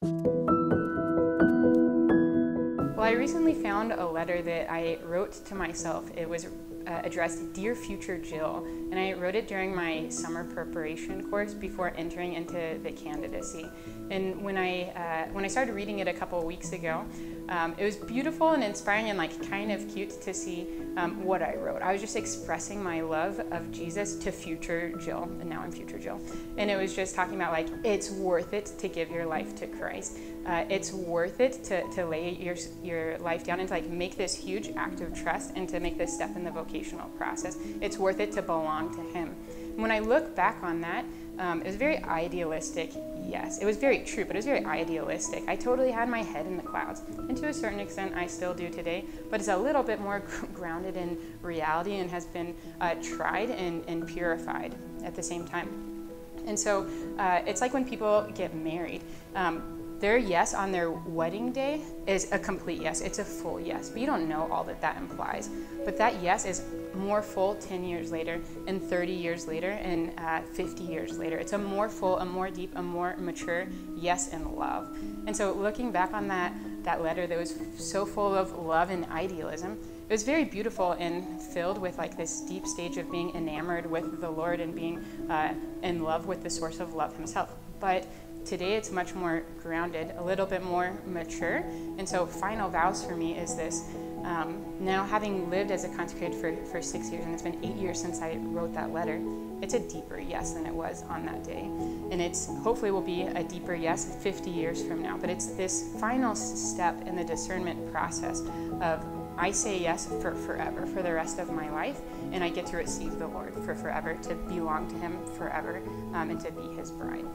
Well, I recently found a letter that I wrote to myself. It was addressed Dear Future Jill, and I wrote it during my summer preparation course before entering into the candidacy. And when I started reading it a couple of weeks ago, it was beautiful and inspiring and kind of cute to see what I wrote. I was just expressing my love of Jesus to future Jill, and now I'm future Jill. And it was just talking about it's worth it to give your life to Christ. It's worth it to lay your life down and to make this huge act of trust and to make this step in the vocational process. It's worth it to belong to Him. And when I look back on that, it was very idealistic, yes. It was very true, but it was very idealistic. I totally had my head in the clouds, and to a certain extent I still do today, but it's a little bit more grounded in reality and has been tried and purified at the same time. And so it's like when people get married. Their yes on their wedding day is a complete yes. It's a full yes, but you don't know all that implies. But that yes is more full 10 years later, and 30 years later, and 50 years later. It's a more full, a more deep, a more mature yes in love. And so looking back on that letter that was so full of love and idealism, it was very beautiful and filled with this deep stage of being enamored with the Lord and being in love with the source of love Himself. But today it's much more grounded, a little bit more mature. And so final vows for me is this. Now having lived as a consecrated for 6 years, and it's been 8 years since I wrote that letter, it's a deeper yes than it was on that day. And it's hopefully will be a deeper yes 50 years from now. But it's this final step in the discernment process of I say yes for forever, for the rest of my life, and I get to receive the Lord for forever, to belong to Him forever, and to be His bride.